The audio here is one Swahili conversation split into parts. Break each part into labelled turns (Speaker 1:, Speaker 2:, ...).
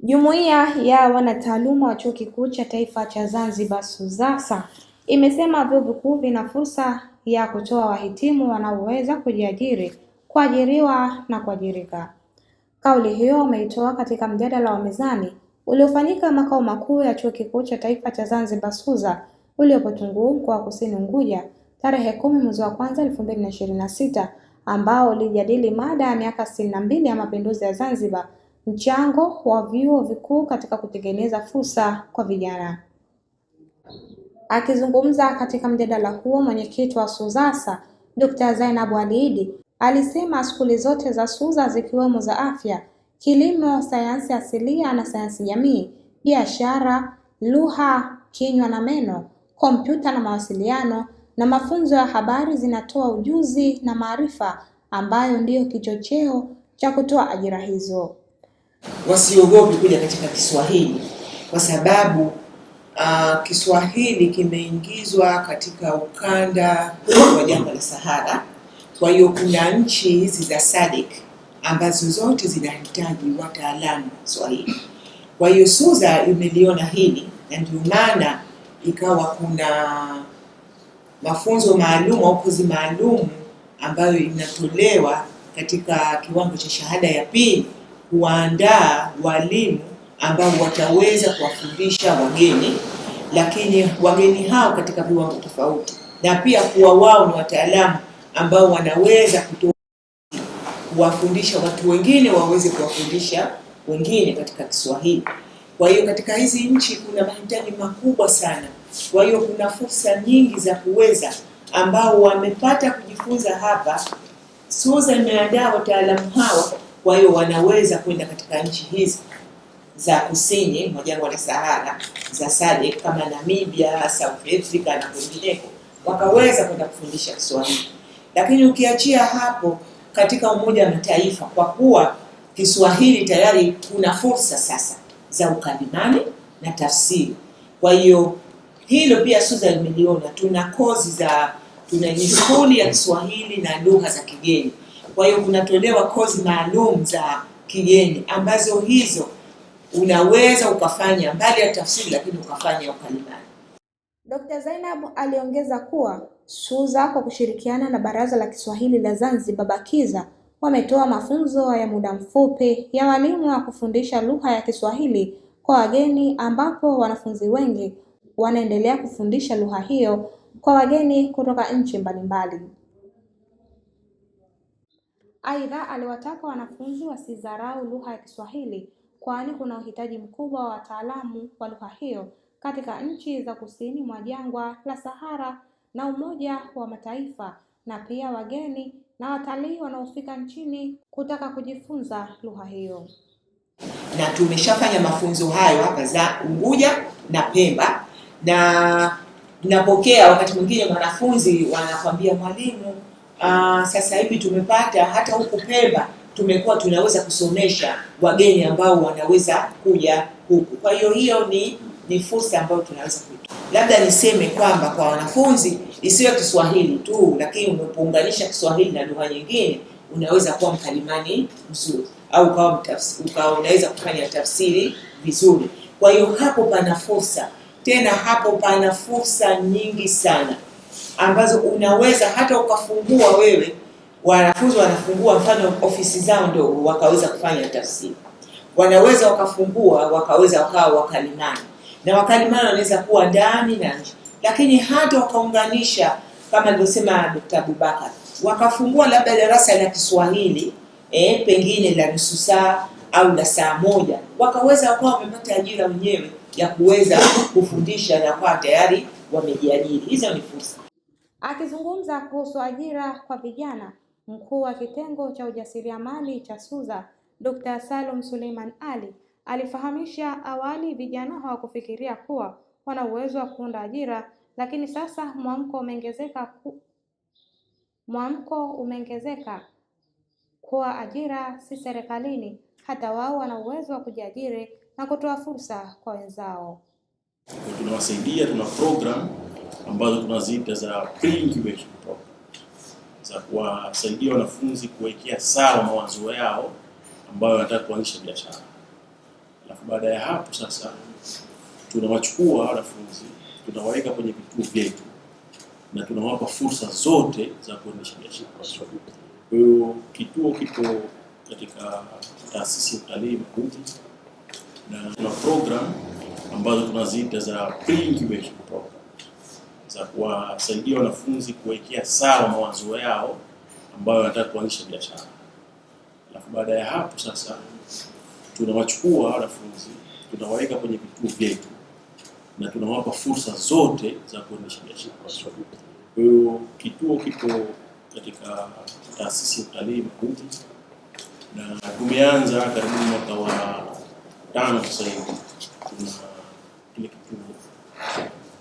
Speaker 1: Jumuiya ya wanataaluma wa Chuo Kikuu cha Taifa cha Zanzibar SUZASA imesema vyuo vikuu vina fursa ya kutoa wahitimu wanaoweza kujiajiri, kuajiriwa na kuajirika. Kauli hiyo wameitoa katika mjadala wa mezani uliofanyika makao makuu ya Chuo Kikuu cha Taifa cha Zanzibar SUZA uliopo Tunguu, mkoa wa Kusini Unguja, tarehe 10 mwezi wa kwanza 2026, ambao ulijadili mada ya miaka 62 ya mapinduzi ya Zanzibar, mchango wa vyuo vikuu katika kutengeneza fursa kwa vijana. Akizungumza katika mjadala huo, mwenyekiti wa SUZASA Dr. Zainab Walidi alisema skuli zote za SUZA zikiwemo za afya, kilimo, sayansi asilia na sayansi jamii, biashara, lugha, kinywa na meno, kompyuta na mawasiliano na mafunzo ya habari zinatoa ujuzi na maarifa ambayo ndiyo kichocheo cha kutoa ajira hizo.
Speaker 2: Wasiogopi kuja katika Kiswahili kwa sababu Kiswahili kimeingizwa katika ukanda wa jangwa la Sahara. Kwa hiyo kuna nchi hizi za SADC ambazo zote zinahitaji wataalamu wa Kiswahili. Kwa hiyo SUZA imeliona hili na ndio maana ikawa kuna mafunzo maalum au kozi maalum ambayo inatolewa katika kiwango cha shahada ya pili kuandaa walimu ambao wataweza kuwafundisha wageni, lakini wageni hao katika viwango tofauti, na pia kuwa wao ni wataalamu ambao wanaweza kuwafundisha watu wengine waweze kuwafundisha wengine katika Kiswahili. Kwa hiyo katika hizi nchi kuna mahitaji makubwa sana. Kwa hiyo kuna fursa nyingi za kuweza ambao wamepata kujifunza hapa. SUZA imeandaa wataalamu hawa, kwa hiyo wanaweza kwenda katika nchi hizi za kusini mwa jangwa la Sahara za SADC kama Namibia, South Africa na kwingineko, wakaweza kwenda kufundisha Kiswahili. Lakini ukiachia hapo, katika Umoja wa Mataifa, kwa kuwa Kiswahili tayari kuna fursa sasa za ukalimani na tafsiri. Kwa hiyo hilo pia SUZA imeliona. Tuna skuli ya Kiswahili na lugha za kigeni. Kwa hiyo kunatolewa kozi maalum za kigeni ambazo hizo unaweza ukafanya mbali ya tafsiri, lakini ukafanya ukalimani.
Speaker 1: Dr. Zainab aliongeza kuwa SUZA kwa kushirikiana na Baraza la Kiswahili la Zanzibar BAKIZA wametoa mafunzo ya muda mfupi ya walimu wa kufundisha lugha ya Kiswahili kwa wageni, ambapo wanafunzi wengi wanaendelea kufundisha lugha hiyo kwa wageni kutoka nchi mbalimbali. Aidha, aliwataka wanafunzi wasidharau lugha ya Kiswahili, kwani kuna uhitaji mkubwa wa wataalamu wa lugha hiyo katika nchi za kusini mwa jangwa la Sahara na Umoja wa Mataifa, na pia wageni na watalii wanaofika nchini kutaka kujifunza lugha hiyo.
Speaker 2: Na tumeshafanya mafunzo hayo hapa za Unguja na Pemba, na tunapokea wakati mwingine wanafunzi wanakwambia, mwalimu, sasa hivi tumepata hata huku Pemba tumekuwa tunaweza kusomesha wageni ambao wanaweza kuja huku. Kwa hiyo ni fursa ambayo tunaweza kuitoa. Labda niseme kwamba kwa wanafunzi isiwe Kiswahili tu, lakini unapounganisha Kiswahili na lugha nyingine unaweza kuwa mkalimani mzuri au unaweza kufanya tafsiri vizuri. Kwa hiyo hapo pana fursa. Tena hapo pana fursa nyingi sana ambazo unaweza hata ukafungua wewe. Wanafunzi wanafungua mfano ofisi zao ndogo wakaweza kufanya tafsiri. Wanaweza wakafungua wakaweza wakawa wakalimani. Na wakalimani wanaweza kuwa ndani na nje. Lakini hata wakaunganisha kama alivyosema Dr. Abubakar, wakafungua labda darasa la Kiswahili pengine la nusu saa au la saa moja, wakaweza wakawa wamepata ajira wenyewe ya kuweza kufundisha na kwa tayari wamejiajiri. Hizo ni fursa.
Speaker 1: Akizungumza kuhusu ajira kwa vijana, mkuu wa kitengo cha ujasiriamali cha SUZA Dr. Salum Suleiman Ali alifahamisha awali vijana hawakufikiria kuwa wana uwezo wa kuunda ajira, lakini sasa mwamko umeongezeka kuwa ajira si serikalini, hata wao wana uwezo wa kujiajiri na kutoa fursa kwa wenzao.
Speaker 3: Tunawasaidia, tuna program ambazo tunaziita za pre-incubation program za kuwasaidia wanafunzi kuwekea sawa mawazo yao ambayo wanataka kuanzisha biashara. Alafu baada ya hapo sasa tunawachukua wanafunzi, tunawaweka kwenye vituo vyetu na tunawapa fursa zote za kuendesha biashara. Kwa hiyo kituo kipo katika taasisi ya utalii Makunzi, na tuna program ambazo tunaziita za pre-incubation program za kuwasaidia wanafunzi kuwekea sawa mawazo yao ambayo wanataka kuanzisha biashara. Alafu baada ya hapo sasa tunawachukua wanafunzi, tunawaweka kwenye vituo vyetu na tunawapa fursa zote za kuendesha biashara. Kwa hiyo kituo kipo katika taasisi ya utalii Makunzi, na tumeanza karibu mwaka wa 5 sasa hivi. Tuna kile kituo,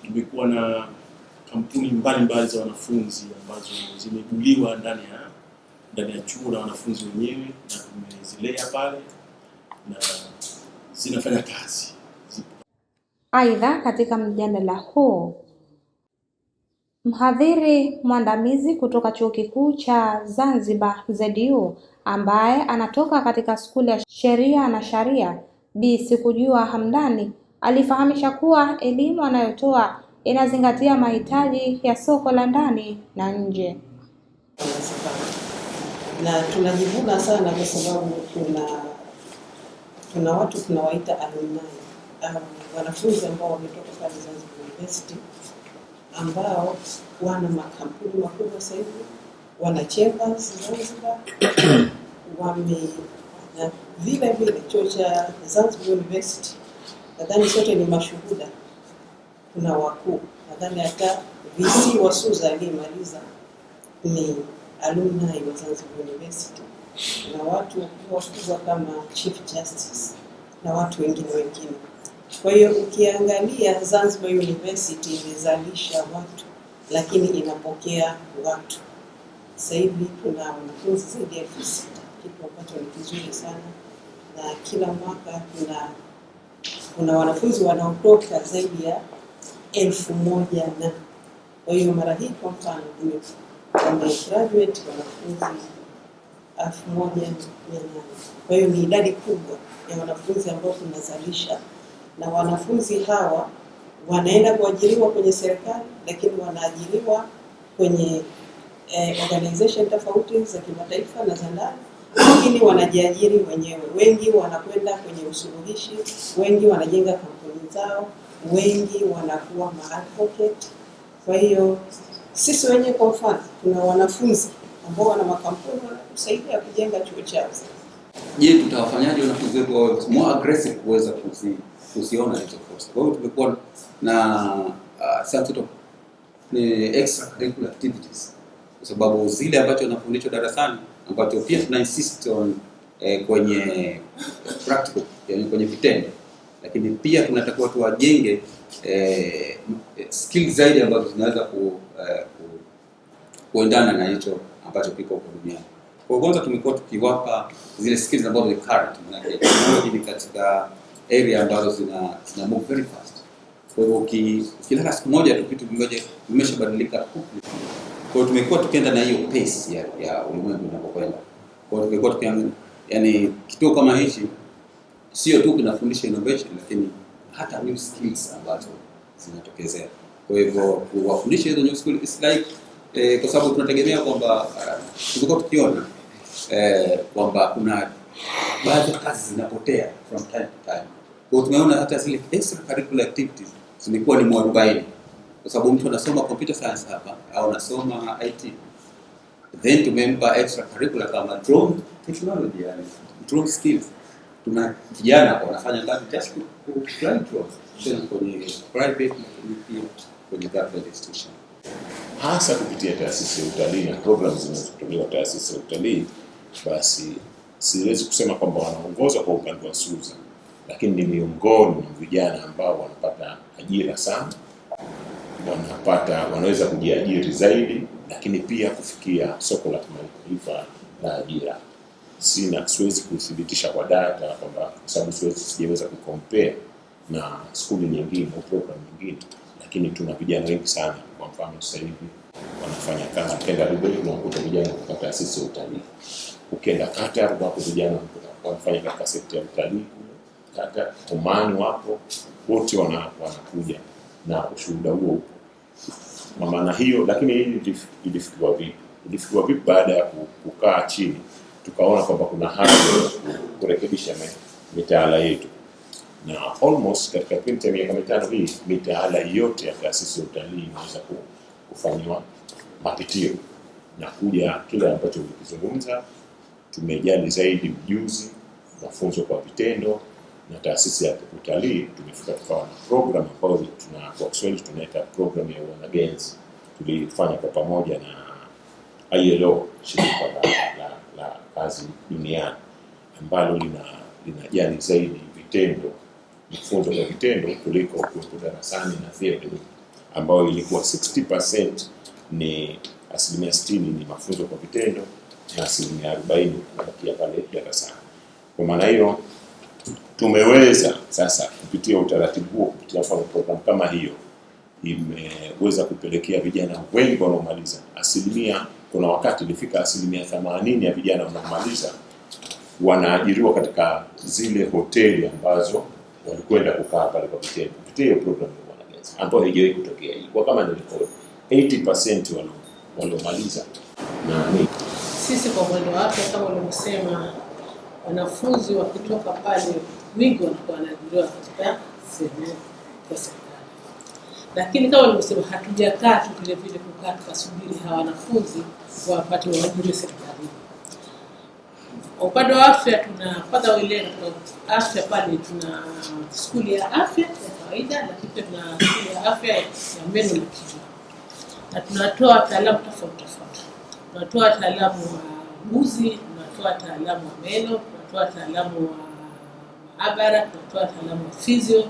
Speaker 3: tumekuwa na kampuni mbalimbali za wanafunzi ambazo zimeguliwa ndani ya chuo na wanafunzi wenyewe, na tumezilea pale na zinafanya kazi.
Speaker 1: Aidha, katika mjadala huu mhadhiri mwandamizi kutoka Chuo Kikuu cha Zanzibar ZU ambaye anatoka katika skuli ya sheria na sharia, Bi Sikujua Hamdani, alifahamisha kuwa elimu anayotoa inazingatia mahitaji ya soko la ndani na nje.
Speaker 4: Na tunajivuna sana kwa sababu kuna watu tunawaita alumni, wanafunzi ambao wametoka pale Zanzibar University ambao wana makampuni makubwa sasa hivi, wana chambers Zanzibar, na vile chuo cha Zanzibar University, nadhani sote ni mashuhuda. Kuna wakuu, nadhani hata VC wa SUZA aliyemaliza ni alumni wa Zanzibar University, na watu wakubwa kama Chief Justice na watu wengine. Kwa hiyo ukiangalia Zanzibar University imezalisha watu lakini inapokea watu. Sasa hivi tuna wanafunzi zaidi ya 6,000, kitu ambacho ni kizuri sana, na kila mwaka kuna wanafunzi wanaotoka zaidi ya 1,000 na kwa hiyo mara hii kwa mfano graduate wanafunzi 1,800. Kwa hiyo ni idadi kubwa ya wanafunzi ambao tunazalisha, na wanafunzi hawa wanaenda kuajiriwa kwenye serikali, lakini wanaajiriwa kwenye organization tofauti za kimataifa na za ndani, lakini wanajiajiri wenyewe. Wengi wanakwenda kwenye usuluhishi, wengi wanajenga kampuni zao, wengi wanakuwa ma-advocate. Kwa hiyo sisi wenyewe kwa mfano tuna wanafunzi ambao wana makampuni wanatusaidia kujenga chuo chao.
Speaker 5: Je, tutawafanyaje wanafunzi wetu wawe more aggressive kuweza kuziona hizo fursa? Kwa hiyo tumekuwa na extracurricular activities, kwa sababu zile ambacho wanafundishwa darasani ambacho pia tuna insist on kwenye practical, yani kwenye vitendo, lakini pia tunatakiwa tuwajenge skills zaidi ambazo zinaweza kuendana na hicho ambacho kiko huko duniani. Kwa kwanza tumekuwa tukiwapa zile skills ambazo ni current, na technology ni katika area ambazo zina move very fast. Kwa hiyo ukilala siku moja tu kitu kimoja kimeshabadilika quickly. Kwa hiyo tumekuwa tukienda na hiyo pace ya ulimwengu unapokwenda. Kwa hiyo tumekuwa tukiangalia, yani kituo kama hichi sio tu kinafundisha innovation, lakini hata new skills ambazo zinatokezea. Kwa hivyo kuwafundisha hizo new skills is like kwa sababu tunategemea kwamba tulikuwa tukiona kwamba kuna baadhi ya kazi zinapotea from time to time. Kwa hiyo tumeona hata zile extracurricular activities zimekuwa ni mwarobaini, kwa sababu mtu anasoma computer science hapa au anasoma IT, then tumempa extracurricular kama drone technology, yani drone skills. Tuna vijana wanafanya kazi just to fly drone kwenye private na kwenye government institution,
Speaker 6: hasa kupitia taasisi ya utalii na programs zinazotolewa taasisi ya utalii. Basi siwezi kusema kwamba wanaongoza kwa upande wa SUZA, lakini ni miongoni mwa vijana ambao wanapata ajira sana, wanaweza kujiajiri zaidi, lakini pia kufikia soko la kimataifa la ajira. Siwezi kuthibitisha kwa data kwamba, kwa sababu sijaweza kucompare na skuli nyingine au program nyingine, lakini tuna vijana wengi sana. Kwa mfano sasa hivi wanafanya kazi, ukienda Dubai unakuta vijana kutoka taasisi ya utalii, ukienda Qatar unakuta vijana wanafanya katika sekta ya utalii kata Omani wapo, wote wanakuja na ushuhuda huo upo. Kwa maana hiyo, lakini hili ilifikiwa vipi? Ilifikiwa vipi? Baada ya kukaa chini tukaona kwamba kuna haja ya kurekebisha mitaala yetu, na almost katika kipindi cha miaka 5 hii mitaala yote ya taasisi ya utalii inaweza kufanywa mapitio na kuja kile ambacho ulikizungumza. Tumejali zaidi ujuzi, mafunzo kwa vitendo, na taasisi ya utalii tumefika tukawa na program ambayo kwa Kiswahili tunaita program ya wanagenzi. Tulifanya kwa pamoja na ILO, shirika la kazi duniani, ambalo linajali zaidi vitendo, mafunzo kwa vitendo kuliko kuwepo darasani na theory, ambayo ilikuwa 60% ni 60% ni mafunzo kwa vitendo na 40% kubakia pale darasani. Kwa maana hiyo tumeweza sasa kupitia utaratibu huo, kupitia program kama hiyo, imeweza kupelekea vijana wengi wanaomaliza kuna wakati ilifika 80% ya vijana wanaomaliza wanaajiriwa katika zile hoteli ambazo walikwenda kukaa pale kwa vitendo kupitia hiyo program ya wanagenzi, ambayo haijawahi kutokea. Ilikuwa kama ni rekodi 80% waliomaliza. Na
Speaker 4: sisi kwa mwendo wa afya kama ulivyosema, wanafunzi wakitoka pale wingi wanakuwa wanaajiriwa katika sehemu za serikali. Lakini kama ulivyosema, hatujakaa tu vile vile kukaa tukasubiri hawa wanafunzi wapate waajiriwe serikalini. Upande wa afya tunapata wale afya pale, tuna skuli ya afya ya kawaida, lakini pia tuna skuli ya afya ya meno na kinywa. Na tunatoa wataalamu tofauti. Tunatoa wataalamu wa uguzi, tunatoa wataalamu wa meno, tunatoa wataalamu wa maabara, tunatoa wataalamu wa physio,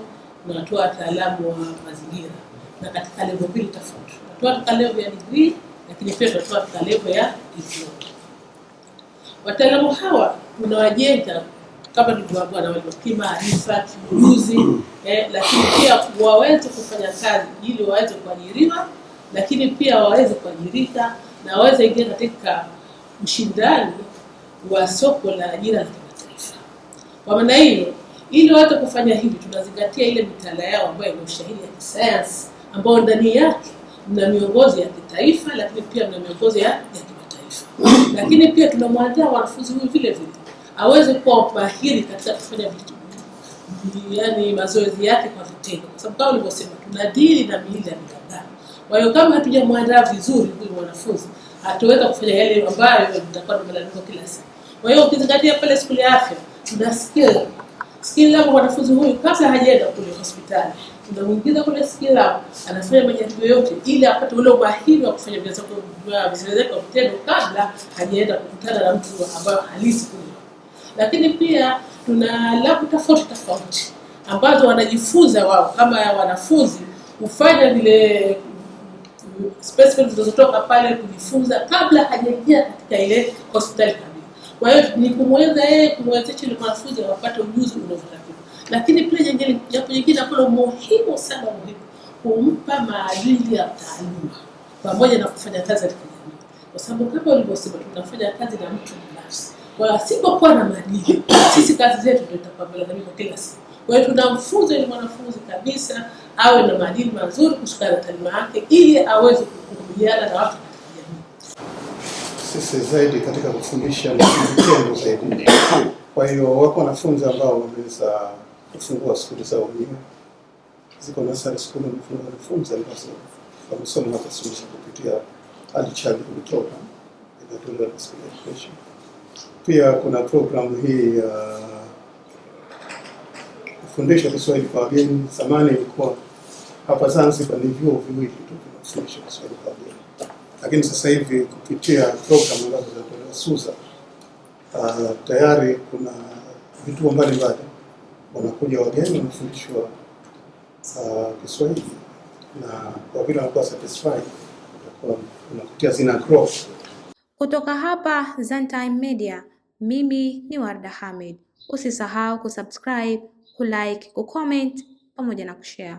Speaker 4: tunatoa wataalamu wa mazingira, na katika level mbili tofauti. Tunatoa katika level ya degree, lakini pia tunatoa katika level ya diploma. Wataalamu hawa tunawajenga kama nilivyowaambia, na kimaarifa, kiujuzi, lakini pia waweze kufanya kazi ili waweze kuajiriwa, lakini pia waweze kuajirika na waweze ingia katika ushindani wa soko la ajira la kimataifa. Kwa maana hiyo, ili waweze kufanya hivi, tunazingatia ile mitaala yao ambayo ina ushahidi ya kisayansi, ambao ndani yake mna miongozo ya kitaifa, lakini pia mna miongozo ya kimataifa. Lakini pia tunamwandaa wanafunzi huyu vile vile aweze kuwa mahiri katika kufanya vitu, yani mazoezi yake kwa vitendo, kwa sababu kama nilivyosema tunadili na miili ya binadamu. Kwa hiyo kama hatujamwandaa vizuri huyu mwanafunzi, hataweza kufanya yale ambayo tutakuwa tunalalamika kila siku. Kwa hiyo ukizingatia pale shule ya afya, tuna skill lab mwanafunzi huyu kabla hajaenda kule hospitali, tunamuingiza kule skill lab, anafanya majaribio yote ili apate ule umahiri wa kufanya vizuri kwa vitendo kabla hajaenda kukutana na mtu ambaye halisi kule. Lakini pia tuna lab tofauti ambazo wanajifunza wao kama wanafunzi kufanya vile specimens zinazotoka pale, kujifunza kabla hajaingia katika ile hospitali kamili. Kwa hiyo ni kumwezesha ile mwanafunzi apate ujuzi unaotakiwa. Lakini pia jambo jingine ambalo muhimu, kumpa maadili ya taaluma pamoja na kufanya kazi katika jamii. Kwa sababu kama ulivyosema, tunafanya kazi na mtu binafsi. Kwa hiyo asipokuwa na maadili, sisi kazi zetu ndio itapambana kwa kila siku. Kwa hiyo tunamfunza ile mwanafunzi kabisa awe na maadili mazuri kushikana na taaluma yake ili aweze kukabiliana na watu katika jamii.
Speaker 7: Sisi zaidi katika kufundisha na vitendo zaidi. Kwa hiyo wako wanafunzi ambao wameweza kufungua skuli zao wenyewe. Ziko nursery school wamefungua wanafunzi ambao wamesoma na kusomesha kupitia early childhood program inatolewa na school education. Pia kuna programu hii ya kufundisha Kiswahili kwa wageni. Zamani ilikuwa hapa Zanzibar ni vyuo viwili tu vinafundisha Kiswahili kwa wageni, lakini sasa hivi kupitia programu ambazo zinatolewa SUZA, tayari kuna vituo mbalimbali wanakuja wageni wanafundishwa Kiswahili, na kwa vile wanakuwa satisfied unakutia zina growth.
Speaker 1: Kutoka hapa Zantime Media, mimi ni Warda Hamid. Usisahau kusubscribe, kulike, kucomment pamoja na kushare.